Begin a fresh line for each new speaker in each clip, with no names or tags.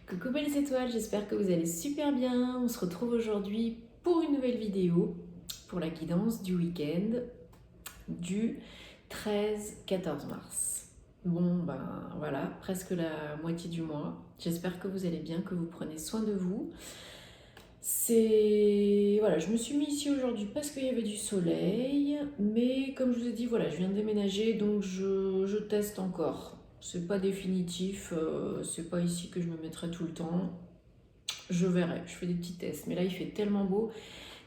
Coucou belles étoiles, j'espère que vous allez super bien. On se retrouve aujourd'hui pour une nouvelle vidéo pour la guidance du week-end du 13-14 mars. Bon ben voilà, presque la moitié du mois. J'espère que vous allez bien, que vous prenez soin de vous. Voilà, je me suis mis ici aujourd'hui parce qu'il y avait du soleil, mais comme je vous ai dit, voilà, je viens de déménager, donc je teste encore. C'est pas définitif, c'est pas ici que je me mettrai tout le temps. Je verrai, je fais des petits tests. Mais là, il fait tellement beau,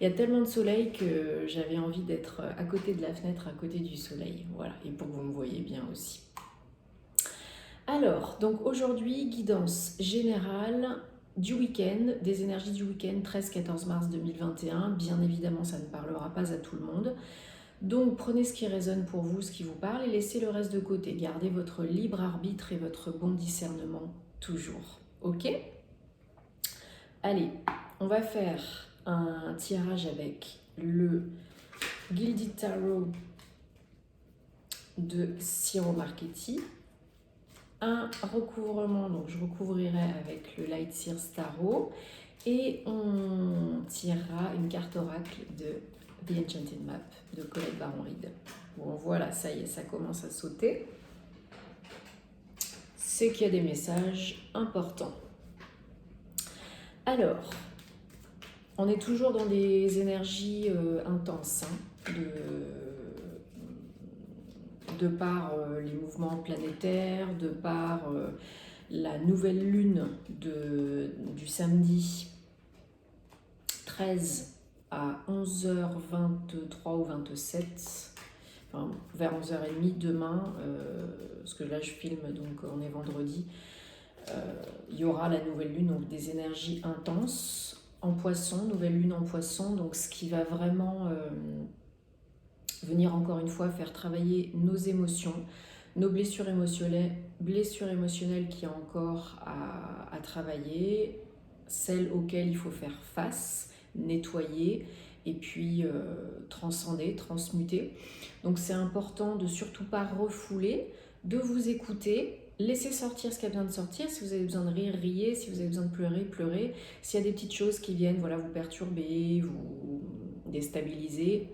il y a tellement de soleil que j'avais envie d'être à côté de la fenêtre, à côté du soleil. Voilà, et pour que vous me voyez bien aussi. Alors, donc aujourd'hui, guidance générale du week-end, des énergies du week-end 13-14 mars 2021. Bien évidemment, ça ne parlera pas à tout le monde. Donc prenez ce qui résonne pour vous, ce qui vous parle, et laissez le reste de côté. Gardez votre libre arbitre et votre bon discernement toujours. Ok ? Allez, on va faire un tirage avec le Gilded Tarot de Ciro Marchetti. Un recouvrement, donc je recouvrirai avec le Light Sears Tarot. Et on tirera une carte oracle de The Enchanted Map de Colette Baron-Reid. Bon voilà, ça y est, ça commence à sauter. C'est qu'il y a des messages importants. Alors, on est toujours dans des énergies intenses, hein, de par les mouvements planétaires, de par la nouvelle lune du samedi 13 à 11h23 ou 27, enfin, vers 11h30 demain, parce que là je filme, donc on est vendredi, il y aura la nouvelle lune, donc des énergies intenses en poisson, nouvelle lune en poisson, donc ce qui va vraiment venir encore une fois faire travailler nos émotions, nos blessures émotionnelles qu'il y a encore à travailler, celles auxquelles il faut faire face, nettoyer et puis transcender, transmuter. Donc c'est important de surtout pas refouler, de vous écouter, laisser sortir ce qui a besoin de sortir. Si vous avez besoin de rire, riez. Si vous avez besoin de pleurer, pleurez. S'il y a des petites choses qui viennent voilà, vous perturber, vous déstabiliser,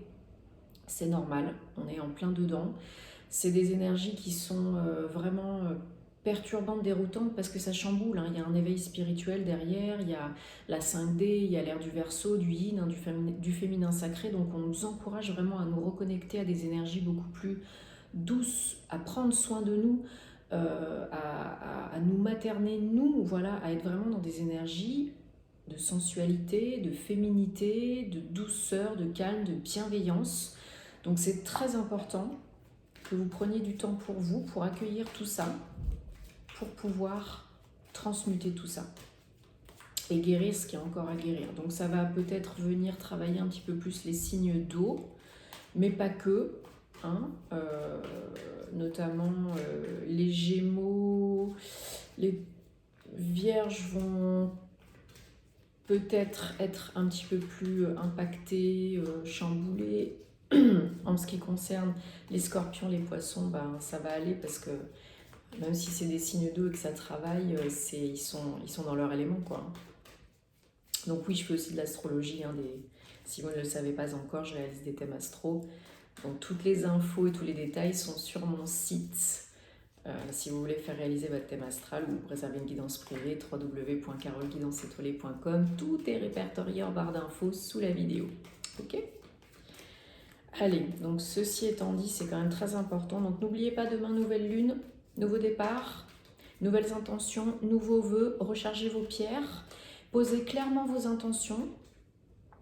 c'est normal, on est en plein dedans. C'est des énergies qui sont vraiment perturbantes, déroutantes, parce que ça chamboule, hein. Il y a un éveil spirituel derrière, il y a la 5D, il y a l'ère du Verseau, du Yin, hein, du féminin sacré. Donc on nous encourage vraiment à nous reconnecter à des énergies beaucoup plus douces, à prendre soin de nous, à nous materner, nous, voilà, à être vraiment dans des énergies de sensualité, de féminité, de douceur, de calme, de bienveillance. Donc c'est très important que vous preniez du temps pour vous, pour accueillir tout ça, pour pouvoir transmuter tout ça et guérir ce qu'il y a encore à guérir. Donc ça va peut-être venir travailler un petit peu plus les signes d'eau, mais pas que, hein, notamment les Gémeaux, les Vierges vont peut-être être un petit peu plus impactés, chamboulés. En ce qui concerne les Scorpions, les Poissons, ben, ça va aller, parce que même si c'est des signes d'eau et que ça travaille, ils sont dans leur élément, quoi. Donc oui, je fais aussi de l'astrologie, hein, si vous ne le savez pas encore, je réalise des thèmes astro. Donc toutes les infos et tous les détails sont sur mon site. Si vous voulez faire réaliser votre thème astral ou réserver une guidance privée, www.carolguidanceétoilée.com. Tout est répertorié en barre d'infos sous la vidéo. Ok ? Allez, donc ceci étant dit, c'est quand même très important. Donc n'oubliez pas, demain, nouvelle lune, nouveau départ, nouvelles intentions, nouveaux vœux, rechargez vos pierres, posez clairement vos intentions,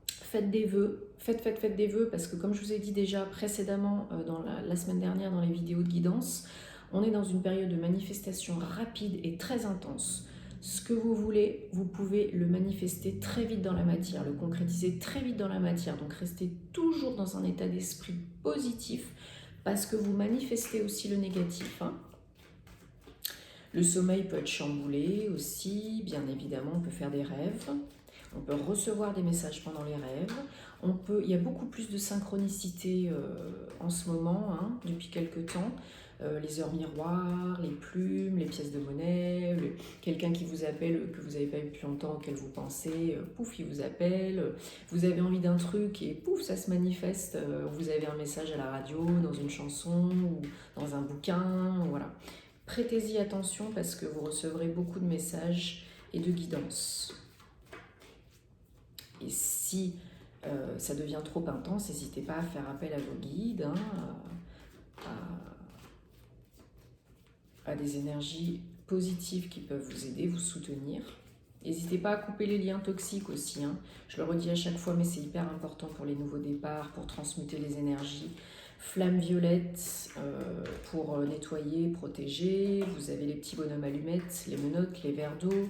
faites des vœux, faites des vœux, parce que comme je vous ai dit déjà précédemment, dans la semaine dernière dans les vidéos de guidance, on est dans une période de manifestation rapide et très intense. Ce que vous voulez, vous pouvez le manifester très vite dans la matière, le concrétiser très vite dans la matière. Donc restez toujours dans un état d'esprit positif, parce que vous manifestez aussi le négatif, hein. Le sommeil peut être chamboulé aussi, bien évidemment, on peut faire des rêves. On peut recevoir des messages pendant les rêves. Il y a beaucoup plus de synchronicité en ce moment, hein, depuis quelques temps. Les heures miroirs, les plumes, les pièces de monnaie, quelqu'un qui vous appelle, que vous n'avez pas eu depuis longtemps, auquel vous pensez, pouf, il vous appelle. Vous avez envie d'un truc et pouf, ça se manifeste. Vous avez un message à la radio, dans une chanson ou dans un bouquin, voilà. Prêtez-y attention parce que vous recevrez beaucoup de messages et de guidance. Et si ça devient trop intense, n'hésitez pas à faire appel à vos guides, hein, à des énergies positives qui peuvent vous aider, vous soutenir. N'hésitez pas à couper les liens toxiques aussi, hein. Je le redis à chaque fois, mais c'est hyper important pour les nouveaux départs, pour transmuter les énergies. Flamme violette pour nettoyer, protéger. Vous avez les petits bonhommes allumettes, les menottes, les verres d'eau.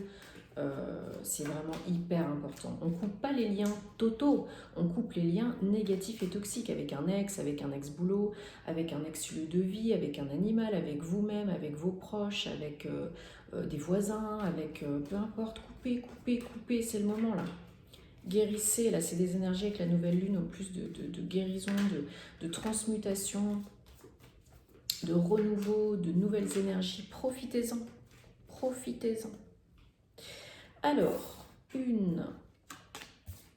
C'est vraiment hyper important. On ne coupe pas les liens totaux, on coupe les liens négatifs et toxiques avec un ex-boulot, avec un ex-lieu de vie, avec un animal, avec vous-même, avec vos proches, avec des voisins, avec peu importe. Coupez, c'est le moment là. Guérissez, là c'est des énergies avec la nouvelle lune, au plus de guérison, de transmutation, de renouveau, de nouvelles énergies. Profitez-en, profitez-en. Alors, 1,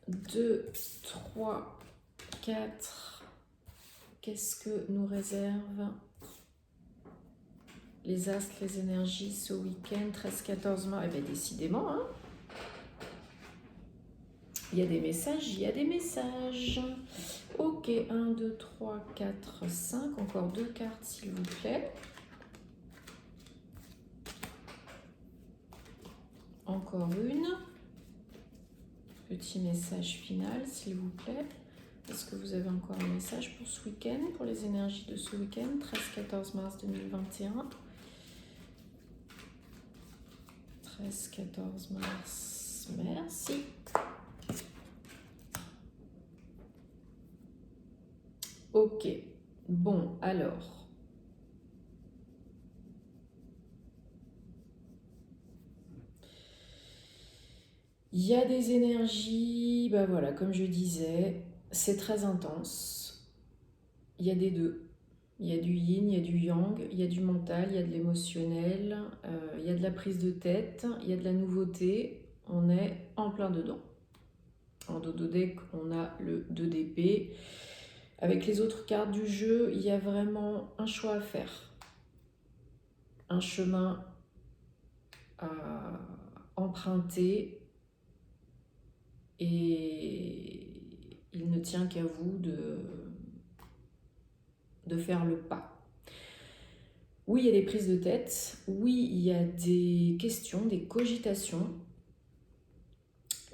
2, 3, 4. Qu'est-ce que nous réservent les astres, les énergies ce week-end, 13-14 mars? Eh bien, décidément, hein. Il y a des messages, il y a des messages. Ok, 1, 2, 3, 4, 5. Encore 2 cartes, s'il vous plaît. Encore une. Petit message final, s'il vous plaît. Est-ce que vous avez encore un message pour ce week-end, pour les énergies de ce week-end, 13-14 mars 2021. 13-14 mars, merci. Ok, bon, alors. Il y a des énergies, bah voilà, comme je disais, c'est très intense. Il y a des deux. Il y a du yin, il y a du yang, il y a du mental, il y a de l'émotionnel, il y a de la prise de tête, il y a de la nouveauté. On est en plein dedans. En dodo deck, on a le 2 d'épée. Avec les autres cartes du jeu, il y a vraiment un choix à faire. Un chemin à emprunter. Et il ne tient qu'à vous de faire le pas. Oui, il y a des prises de tête. Oui, il y a des questions, des cogitations.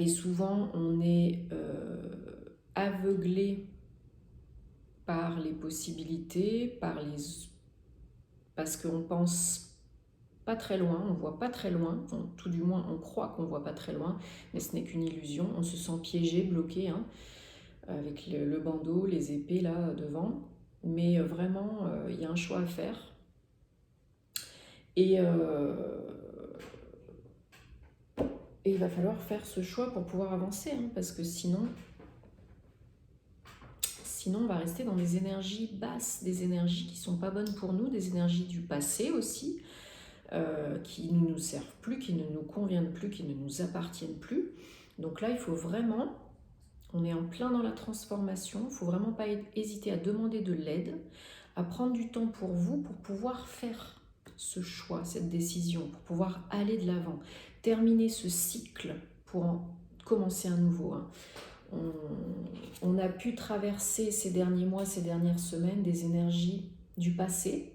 Et souvent, on est aveuglé par les possibilités, parce qu'on pense pas très loin, on voit pas très loin, tout du moins on croit qu'on voit pas très loin, mais ce n'est qu'une illusion, on se sent piégé, bloqué, hein, avec le bandeau, les épées là devant, mais vraiment il y a un choix à faire. Et il va falloir faire ce choix pour pouvoir avancer, hein, parce que sinon on va rester dans des énergies basses, des énergies qui ne sont pas bonnes pour nous, des énergies du passé aussi, qui ne nous servent plus, qui ne nous conviennent plus, qui ne nous appartiennent plus. Donc là, il faut vraiment, on est en plein dans la transformation, il ne faut vraiment pas hésiter à demander de l'aide, à prendre du temps pour vous, pour pouvoir faire ce choix, cette décision, pour pouvoir aller de l'avant, terminer ce cycle pour en commencer un nouveau, hein. On a pu traverser ces derniers mois, ces dernières semaines, des énergies du passé.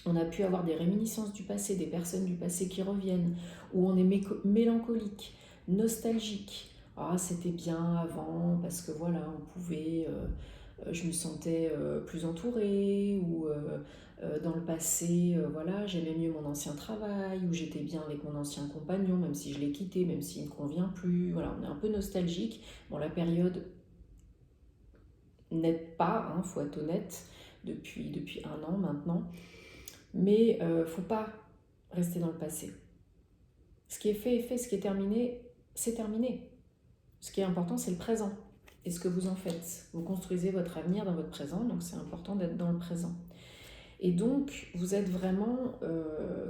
On a pu avoir des réminiscences du passé, des personnes du passé qui reviennent, où on est mélancolique, nostalgique. Ah, c'était bien avant, parce que voilà, on pouvait, je me sentais plus entourée, ou dans le passé, voilà, j'aimais mieux mon ancien travail, ou j'étais bien avec mon ancien compagnon, même si je l'ai quitté, même s'il ne me convient plus. Voilà, on est un peu nostalgique. Bon, la période n'aide pas, hein, faut être honnête, depuis 1 an maintenant. Mais faut pas rester dans le passé. Ce qui est fait est fait, ce qui est terminé, c'est terminé. Ce qui est important, c'est le présent. Et ce que vous en faites. Vous construisez votre avenir dans votre présent, donc c'est important d'être dans le présent. Et donc, vous êtes vraiment,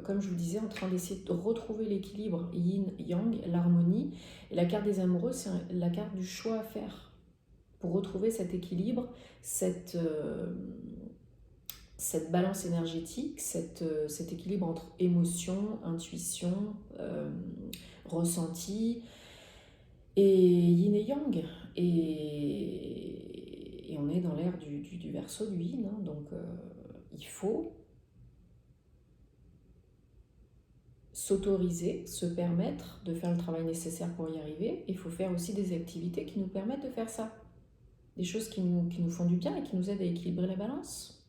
comme je vous disais, en train d'essayer de retrouver l'équilibre yin-yang, l'harmonie. Et la carte des amoureux, c'est la carte du choix à faire pour retrouver cet équilibre, cette balance énergétique, cet équilibre entre émotion, intuition, ressenti et yin et yang. Et on est dans l'ère du Verseau, du yin, hein, donc il faut s'autoriser, se permettre de faire le travail nécessaire pour y arriver. Il faut faire aussi des activités qui nous permettent de faire ça. Des choses qui nous font du bien et qui nous aident à équilibrer la balance.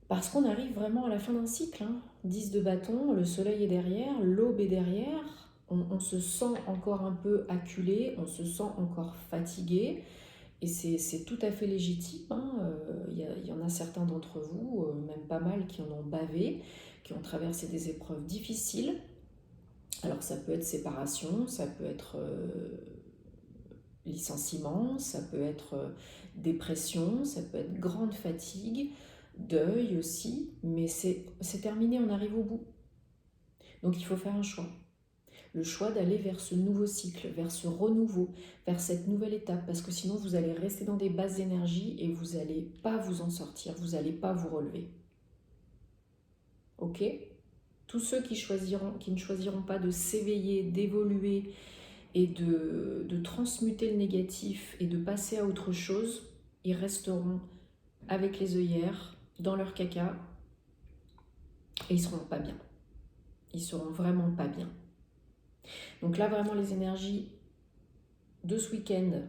Parce qu'on arrive vraiment à la fin d'un cycle. 10 de bâton, le soleil est derrière, l'aube est derrière. On se sent encore un peu acculé, on se sent encore fatigué. Et c'est tout à fait légitime. Il y en a certains d'entre vous, même pas mal, qui en ont bavé, qui ont traversé des épreuves difficiles. Alors ça peut être séparation, ça peut être licenciement, ça peut être dépression, ça peut être grande fatigue, deuil aussi, mais c'est terminé, on arrive au bout. Donc il faut faire un choix. Le choix d'aller vers ce nouveau cycle, vers ce renouveau, vers cette nouvelle étape, parce que sinon vous allez rester dans des basses énergies et vous n'allez pas vous en sortir, vous n'allez pas vous relever. Ok ? Tous ceux qui ne choisiront pas de s'éveiller, d'évoluer et de transmuter le négatif et de passer à autre chose, ils resteront avec les œillères, dans leur caca, et ils ne seront pas bien. Ils ne seront vraiment pas bien. Donc là, vraiment, les énergies de ce week-end,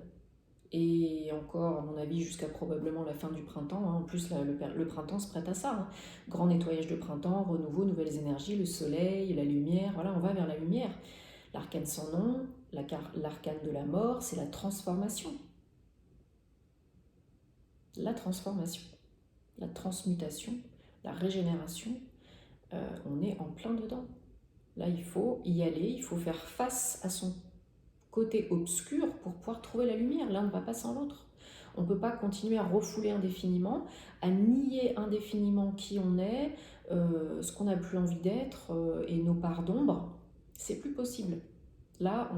et encore, à mon avis, jusqu'à probablement la fin du printemps. En plus, le printemps se prête à ça. Grand nettoyage de printemps, renouveau, nouvelles énergies, le soleil, la lumière. Voilà, on va vers la lumière. L'arcane sans nom, l'arcane de la mort, c'est la transformation. La transformation, la transmutation, la régénération, on est en plein dedans. Là, il faut y aller, il faut faire face à son côté obscur pour pouvoir trouver la lumière. L'un ne va pas sans l'autre. On ne peut pas continuer à refouler indéfiniment, à nier indéfiniment qui on est, ce qu'on n'a plus envie d'être et nos parts d'ombre. C'est plus possible. Là,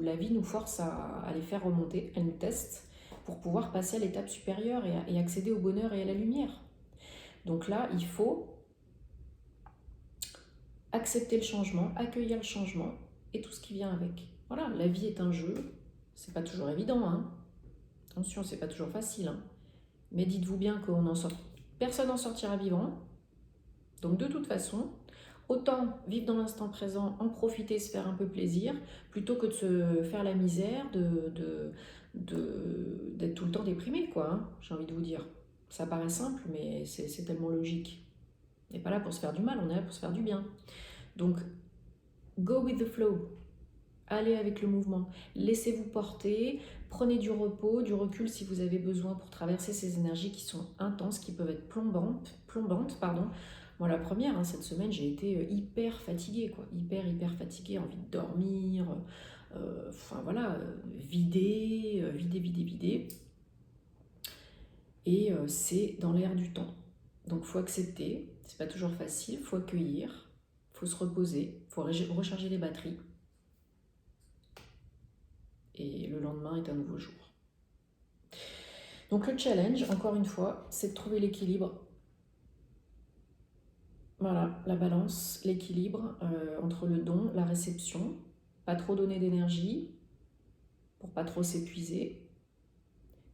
la vie nous force à les faire remonter, elle nous teste pour pouvoir passer à l'étape supérieure et accéder au bonheur et à la lumière. Donc là, il faut accepter le changement, accueillir le changement et tout ce qui vient avec. Voilà, la vie est un jeu, c'est pas toujours évident, Attention, c'est pas toujours facile, Mais dites-vous bien personne n'en sortira vivant. Donc de toute façon, autant vivre dans l'instant présent, en profiter, se faire un peu plaisir, plutôt que de se faire la misère, d'être tout le temps déprimé, j'ai envie de vous dire. Ça paraît simple, mais c'est tellement logique. On n'est pas là pour se faire du mal, on est là pour se faire du bien. Donc, go with the flow. Allez avec le mouvement. Laissez-vous porter. Prenez du repos, du recul si vous avez besoin pour traverser ces énergies qui sont intenses, qui peuvent être plombantes. Moi, la première, cette semaine, j'ai été hyper fatiguée, hyper fatiguée, envie de dormir, vider. Et c'est dans l'air du temps. Donc, il faut accepter, c'est pas toujours facile, il faut accueillir, il faut se reposer, il faut recharger les batteries. Et le lendemain est un nouveau jour. Donc le challenge, encore une fois, c'est de trouver l'équilibre. Voilà, la balance, l'équilibre entre le don, la réception, pas trop donner d'énergie pour pas trop s'épuiser,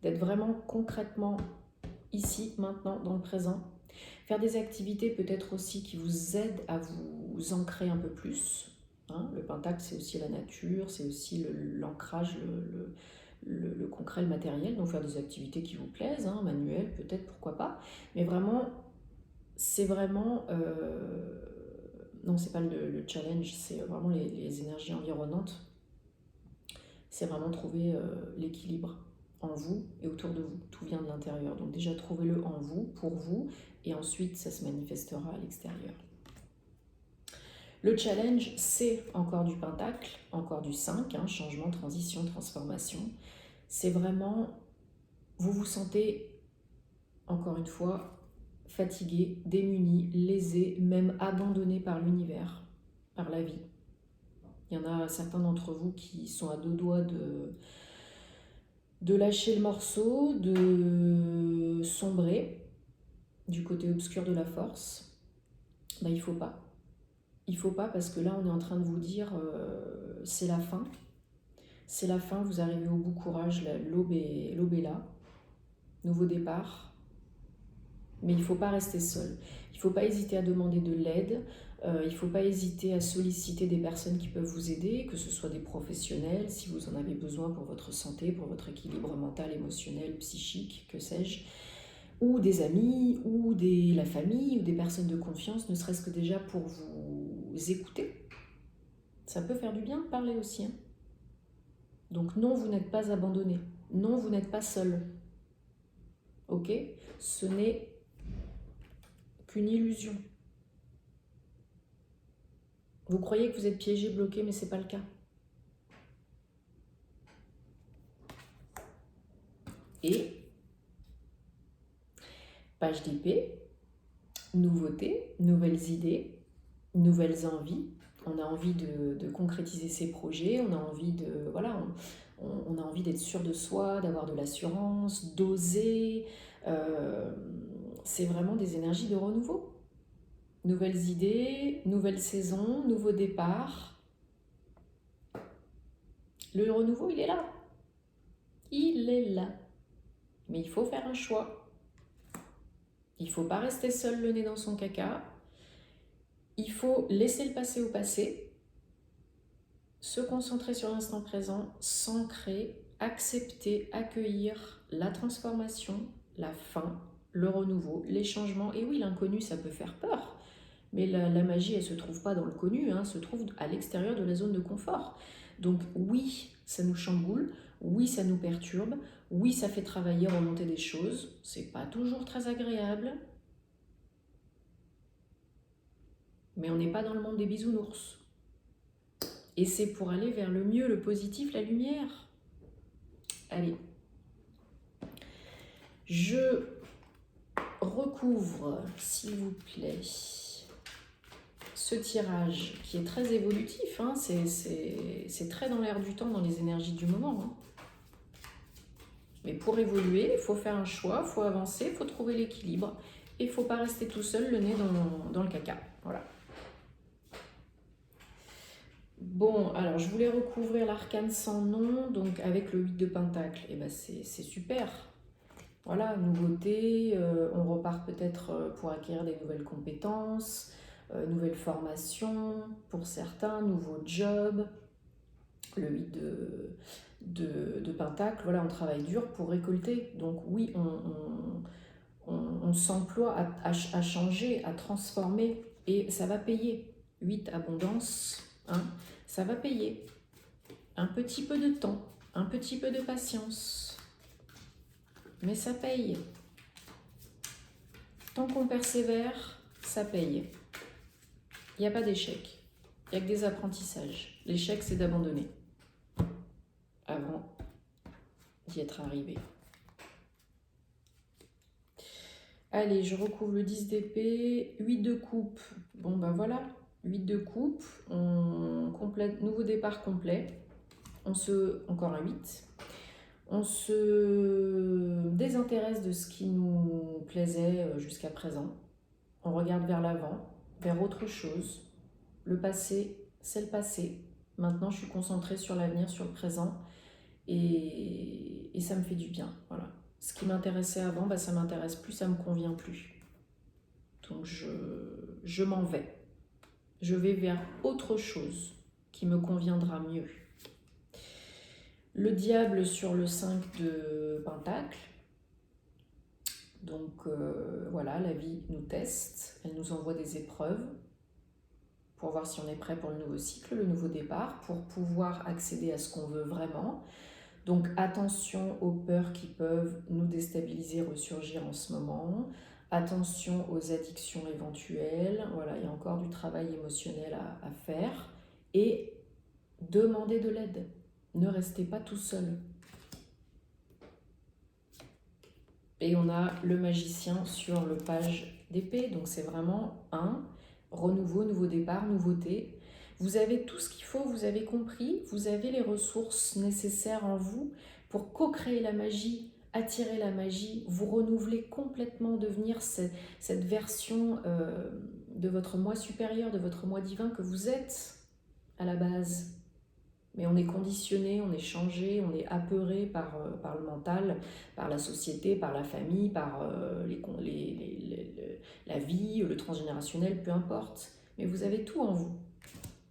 d'être vraiment concrètement ici, maintenant, dans le présent, faire des activités peut-être aussi qui vous aident à vous ancrer un peu plus. Le pentacle, c'est aussi la nature, c'est aussi l'ancrage, le concret, le matériel. Donc faire des activités qui vous plaisent, manuelles peut-être, pourquoi pas. Mais vraiment, c'est vraiment... non, c'est pas le challenge, c'est vraiment les énergies environnantes. C'est vraiment trouver l'équilibre en vous et autour de vous. Tout vient de l'intérieur. Donc déjà, trouvez-le en vous, pour vous, et ensuite, ça se manifestera à l'extérieur. Le challenge, c'est encore du pentacle, encore du 5, changement, transition, transformation. C'est vraiment, vous vous sentez, encore une fois, fatigué, démuni, lésé, même abandonné par l'univers, par la vie. Il y en a certains d'entre vous qui sont à deux doigts de lâcher le morceau, de sombrer du côté obscur de la force. Ben, il faut pas. Il faut pas, parce que là, on est en train de vous dire c'est la fin. C'est la fin, vous arrivez au bout, courage, l'aube est là. Nouveau départ. Mais il ne faut pas rester seul. Il ne faut pas hésiter à demander de l'aide. Il ne faut pas hésiter à solliciter des personnes qui peuvent vous aider, que ce soit des professionnels, si vous en avez besoin pour votre santé, pour votre équilibre mental, émotionnel, psychique, que sais-je, ou des amis, ou la famille, ou des personnes de confiance, ne serait-ce que déjà pour vous écouter. Ça peut faire du bien de parler aussi. Hein. Donc non, vous n'êtes pas abandonné. Non, vous n'êtes pas seul. Ok ? Ce n'est qu'une illusion. Vous croyez que vous êtes piégé, bloqué, mais ce n'est pas le cas. Et, page d'épée, nouveautés, nouvelles idées, nouvelles envies. On a envie de concrétiser ses projets, on a envie de, voilà, on a envie d'être sûr de soi, d'avoir de l'assurance, d'oser. C'est vraiment des énergies de renouveau. Nouvelles idées, nouvelle saison, nouveau départ. Le renouveau, il est là. Il est là. Mais il faut faire un choix. Il ne faut pas rester seul le nez dans son caca. Il faut laisser le passé au passé, se concentrer sur l'instant présent, s'ancrer, accepter, accueillir la transformation, la fin, le renouveau, les changements. Et oui, l'inconnu, ça peut faire peur. Mais la magie, elle ne se trouve pas dans le connu, hein, se trouve à l'extérieur de la zone de confort. Donc oui, ça nous chamboule, oui, ça nous perturbe, oui, ça fait travailler, remonter des choses. C'est pas toujours très agréable. Mais on n'est pas dans le monde des bisounours. Et c'est pour aller vers le mieux, le positif, la lumière. Allez. Je recouvre, s'il vous plaît, ce tirage qui est très évolutif, hein, c'est très dans l'air du temps, dans les énergies du moment. Hein. Mais pour évoluer, il faut faire un choix, il faut avancer, il faut trouver l'équilibre. Et il ne faut pas rester tout seul, le nez dans le caca. Voilà. Bon, alors je voulais recouvrir l'arcane sans nom, donc avec le 8 de Pentacle. Et ben c'est super. Voilà, nouveauté, on repart peut-être pour acquérir des nouvelles compétences, nouvelles formations pour certains, nouveaux jobs. Le 8 de Pentacle, voilà, on travaille dur pour récolter. Donc oui, on s'emploie à changer, à transformer, et ça va payer. 8, abondance, hein, ça va payer. Un petit peu de temps, un petit peu de patience. Mais ça paye. Tant qu'on persévère, ça paye. Il n'y a pas d'échec. Il n'y a que des apprentissages. L'échec, c'est d'abandonner avant d'y être arrivé. Allez, je recouvre le 10 d'épée, 8 de coupe. Bon, ben voilà, 8 de coupe, on complète, nouveau départ complet. Encore un 8. On se désintéresse de ce qui nous plaisait jusqu'à présent. On regarde vers l'avant, vers autre chose. Le passé, c'est le passé. Maintenant, je suis concentrée sur l'avenir, sur le présent. Et ça me fait du bien. Voilà. Ce qui m'intéressait avant, bah, ça m'intéresse plus, ça me convient plus. Donc, je m'en vais. Je vais vers autre chose qui me conviendra mieux. Le diable sur le 5 de Pentacle. Donc voilà, la vie nous teste, elle nous envoie des épreuves pour voir si on est prêt pour le nouveau cycle, le nouveau départ, pour pouvoir accéder à ce qu'on veut vraiment. Donc attention aux peurs qui peuvent nous déstabiliser, ressurgir en ce moment. Attention aux addictions éventuelles. Voilà, il y a encore du travail émotionnel à faire. Et demandez de l'aide. Ne restez pas tout seul. Et on a le magicien sur le page d'épée. Donc c'est vraiment un renouveau, nouveau départ, nouveauté. Vous avez tout ce qu'il faut, vous avez compris, vous avez les ressources nécessaires en vous pour co-créer la magie, attirer la magie, vous renouveler complètement, devenir cette version de votre moi supérieur, de votre moi divin que vous êtes à la base. Mais on est conditionné, on est changé, on est apeuré par le mental, par la société, par la famille, par la vie, le transgénérationnel, peu importe. Mais vous avez tout en vous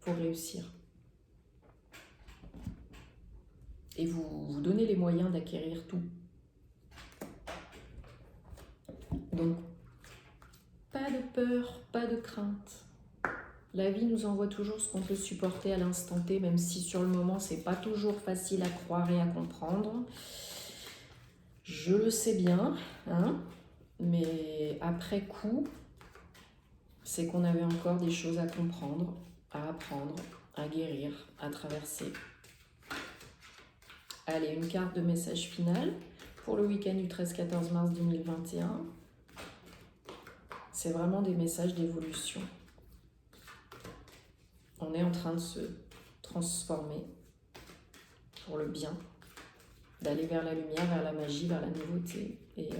pour réussir. Et vous vous donnez les moyens d'acquérir tout. Donc, pas de peur, pas de crainte. La vie nous envoie toujours ce qu'on peut supporter à l'instant T, même si sur le moment, c'est pas toujours facile à croire et à comprendre. Je le sais bien, hein, mais après coup, c'est qu'on avait encore des choses à comprendre, à apprendre, à guérir, à traverser. Allez, une carte de message final pour le week-end du 13-14 mars 2021. C'est vraiment des messages d'évolution. On est en train de se transformer pour le bien, d'aller vers la lumière, vers la magie, vers la nouveauté. Et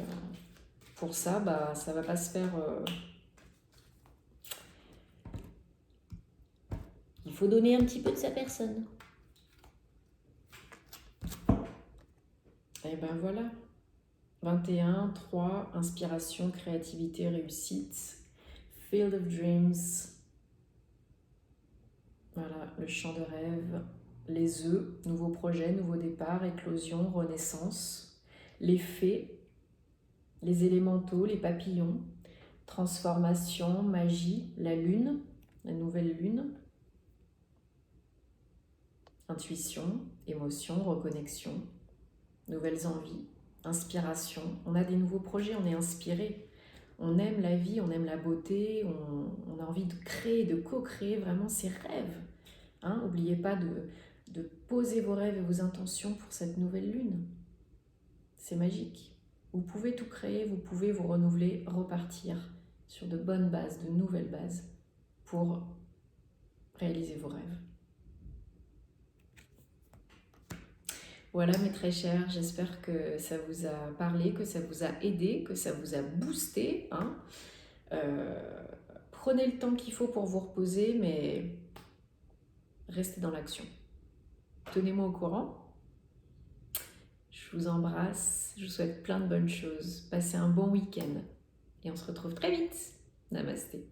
pour ça, ça va pas se faire... Il faut donner un petit peu de sa personne. Et ben voilà. 21, 3, inspiration, créativité, réussite. Field of Dreams. Voilà, le champ de rêve. Les œufs, nouveaux projets, nouveaux départs, éclosion, renaissance. Les fées, les élémentaux, les papillons. Transformation, magie, la lune, la nouvelle lune. Intuition, émotion, reconnexion, nouvelles envies, inspiration. On a des nouveaux projets, on est inspiré. On aime la vie, on aime la beauté, on a envie de créer, de co-créer vraiment ses rêves. Hein, n'oubliez pas de poser vos rêves et vos intentions pour cette nouvelle lune. C'est magique. Vous pouvez tout créer, vous pouvez vous renouveler, repartir sur de bonnes bases, de nouvelles bases pour réaliser vos rêves. Voilà mes très chers, j'espère que ça vous a parlé, que ça vous a aidé, que ça vous a boosté. Hein. Prenez le temps qu'il faut pour vous reposer, mais restez dans l'action. Tenez-moi au courant. Je vous embrasse, je vous souhaite plein de bonnes choses. Passez un bon week-end et on se retrouve très vite. Namasté.